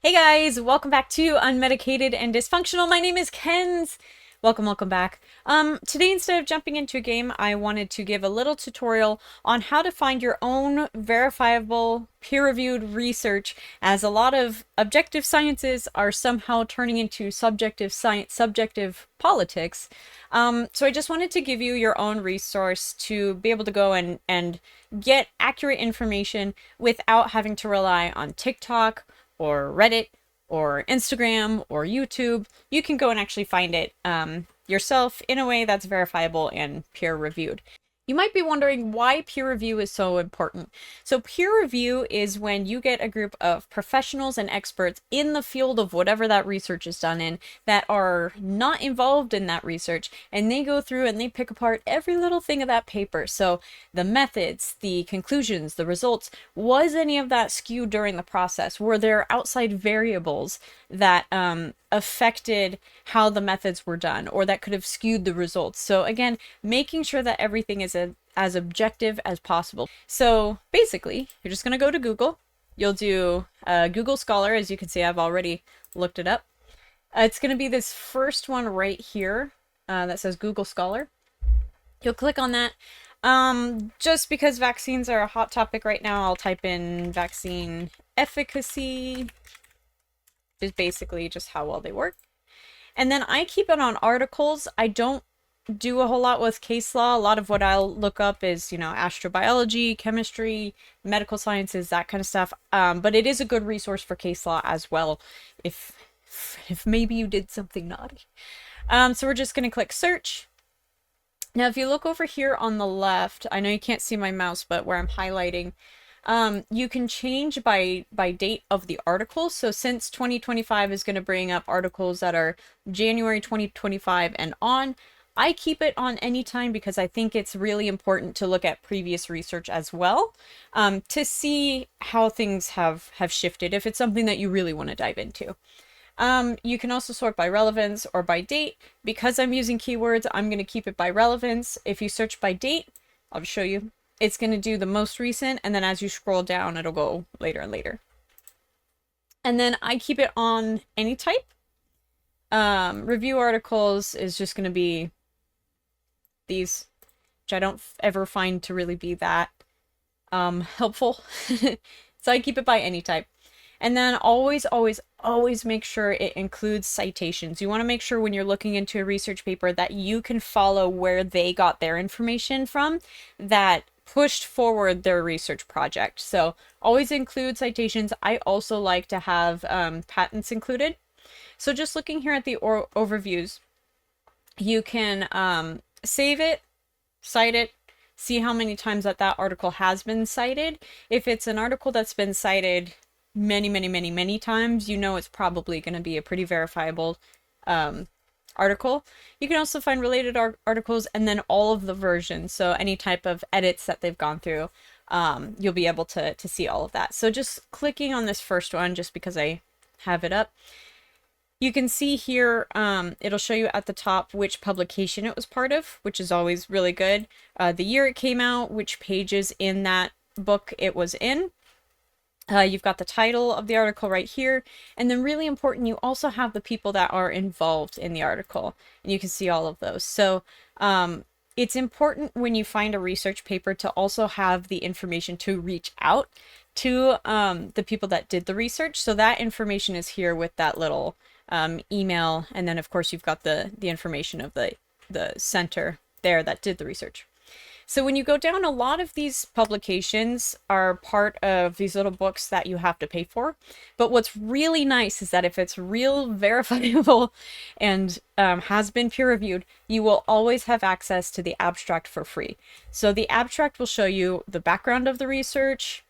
Hey guys, welcome back to Unmedicated and Dysfunctional. My name is Kenz. Welcome back. Today instead of jumping into a game, I wanted to give a little tutorial on how to find your own verifiable, peer-reviewed research, as a lot of objective sciences are somehow turning into subjective science, subjective politics. So I just wanted to give you your own resource to be able to go and get accurate information without having to rely on TikTok or Reddit or Instagram or YouTube. You can go and actually find it yourself in a way that's verifiable and peer reviewed. You might be wondering why peer review is so important. So peer review is when you get a group of professionals and experts in the field of whatever that research is done in that are not involved in that research, and they go through and they pick apart every little thing of that paper. So the methods, the conclusions, the results, was any of that skewed during the process? Were there outside variables that affected how the methods were done, or that could have skewed the results? So again, making sure that everything is as objective as possible. So basically, you're just going to go to Google. You'll do Google Scholar. As you can see, I've already looked it up. It's going to be this first one right here that says Google Scholar. You'll click on that. Just because vaccines are a hot topic right now, I'll type in vaccine efficacy, is basically just how well they work. And then I keep it on articles. I don't do a whole lot with case law. A lot of what I'll look up is, astrobiology, chemistry, medical sciences, that kind of stuff. But it is a good resource for case law as well, if maybe you did something naughty. So we're just going to click search. Now, if you look over here on the left, I know you can't see my mouse, but where I'm highlighting, you can change by date of the article. So since 2025 is going to bring up articles that are January 2025 and on, I keep it on anytime because I think it's really important to look at previous research as well, to see how things have shifted, if it's something that you really want to dive into. You can also sort by relevance or by date. Because I'm using keywords, I'm going to keep it by relevance. If you search by date, I'll show you. It's going to do the most recent, and then as you scroll down, it'll go later and later. And then I keep it on any type. Review articles is just going to be these, which I don't ever find to really be that helpful. So I keep it by any type. And then always make sure it includes citations. You want to make sure when you're looking into a research paper that you can follow where they got their information from that pushed forward their research project. So always include citations. I also like to have patents included. So just looking here at the overviews, you can save it, cite it, see how many times that article has been cited. If it's an article that's been cited many times, it's probably going to be a pretty verifiable article. You can also find related articles and then all of the versions. So any type of edits that they've gone through, you'll be able to see all of that. So just clicking on this first one, just because I have it up, you can see here, it'll show you at the top which publication it was part of, which is always really good. The year it came out, which pages in that book it was in. You've got the title of the article right here. And then really important, you also have the people that are involved in the article. And you can see all of those. So it's important when you find a research paper to also have the information to reach out to the people that did the research. So that information is here with that little email. And then, of course, you've got the information of the center there that did the research. So when you go down, a lot of these publications are part of these little books that you have to pay for. But what's really nice is that if it's real verifiable and has been peer reviewed, you will always have access to the abstract for free. So the abstract will show you the background of the research,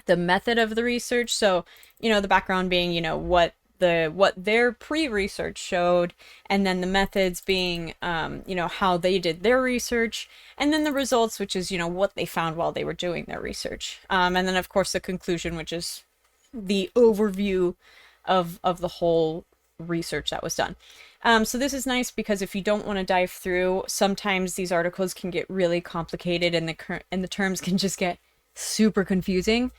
the method of the research. So, the background being, what their pre-research showed, and then the methods being, how they did their research, and then the results, which is, what they found while they were doing their research. And then, of course, the conclusion, which is the overview of the whole research that was done. So this is nice because if you don't want to dive through, sometimes these articles can get really complicated and the terms can just get super confusing.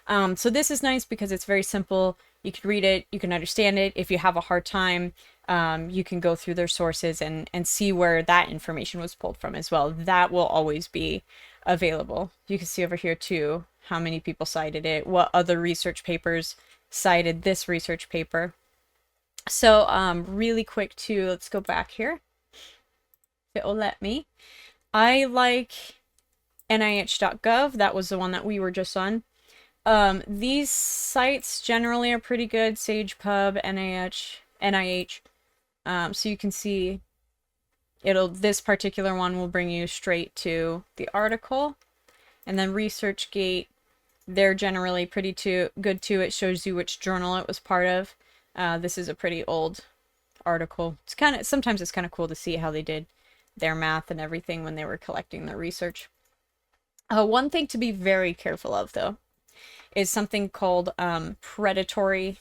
So this is nice because it's very simple. You can read it, you can understand it. If you have a hard time, you can go through their sources and see where that information was pulled from as well. That will always be available. You can see over here too how many people cited it, what other research papers cited this research paper. So really quick too, let's go back here. If it will let me. I like NIH.gov. That was the one that we were just on. These sites generally are pretty good. SagePub, NIH. So you can see this particular one will bring you straight to the article. And then ResearchGate, they're generally pretty good too. It shows you which journal it was part of. This is a pretty old article. Sometimes it's kind of cool to see how they did their math and everything when they were collecting their research. One thing to be very careful of though is something called predatory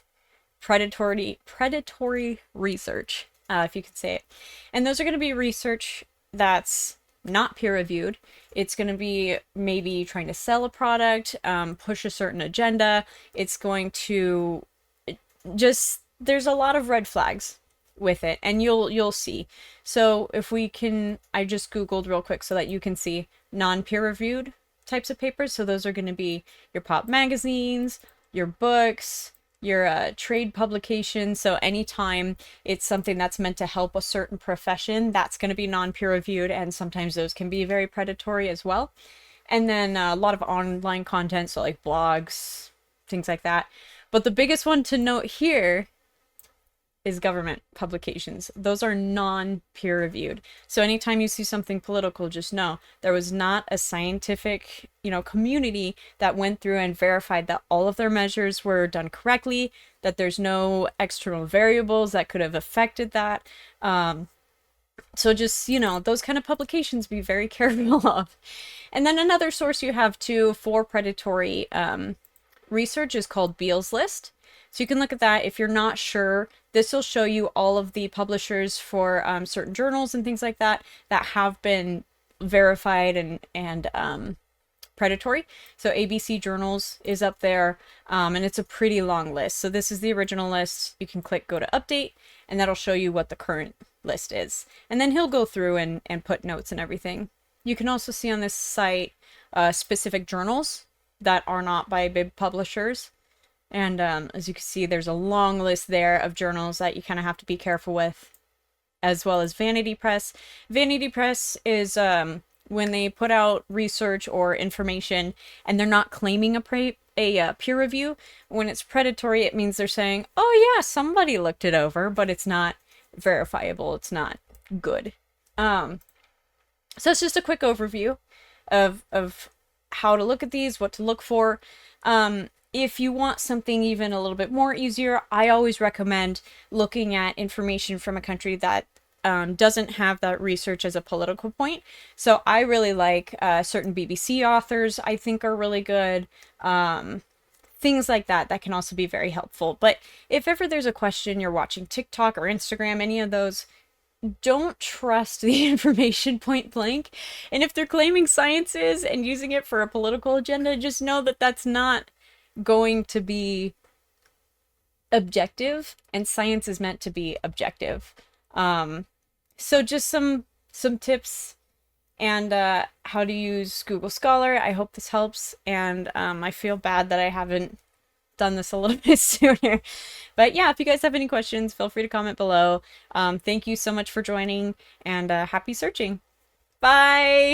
research, if you could say it. And those are going to be research that's not peer-reviewed. It's going to be maybe trying to sell a product, push a certain agenda. It's going to there's a lot of red flags with it, and you'll see. So if we can, I just Googled real quick so that you can see non-peer-reviewed types of papers. So those are going to be your pop magazines, your books, your trade publications. So anytime it's something that's meant to help a certain profession, that's going to be non-peer-reviewed, and sometimes those can be very predatory as well. And then a lot of online content, so like blogs, things like that. But the biggest one to note here is government publications. Those are non-peer-reviewed. So anytime you see something political, just know there was not a scientific, community that went through and verified that all of their measures were done correctly, that there's no external variables that could have affected that. So just, those kind of publications, be very careful of. And then another source you have too for predatory research is called Beall's List. So you can look at that. If you're not sure, this will show you all of the publishers for certain journals and things like that have been verified and predatory. So ABC Journals is up there, and it's a pretty long list. So this is the original list. You can click go to update, and that'll show you what the current list is. And then he'll go through and put notes and everything. You can also see on this site specific journals that are not by big publishers. And as you can see, there's a long list there of journals that you kind of have to be careful with, as well as Vanity Press. Vanity Press is when they put out research or information and they're not claiming a peer review. When it's predatory, it means they're saying, oh yeah, somebody looked it over, but it's not verifiable. It's not good. So it's just a quick overview of how to look at these, what to look for. If you want something even a little bit more easier, I always recommend looking at information from a country that doesn't have that research as a political point. So I really like certain BBC authors I think are really good. Things like that can also be very helpful. But if ever there's a question, you're watching TikTok or Instagram, any of those, don't trust the information point blank. And if they're claiming sciences and using it for a political agenda, just know that that's not going to be objective, and science is meant to be objective. So just some tips and how to use Google Scholar. I hope this helps, and I feel bad that I haven't done this a little bit sooner. But yeah, if you guys have any questions, feel free to comment below. Thank you so much for joining, and happy searching. Bye!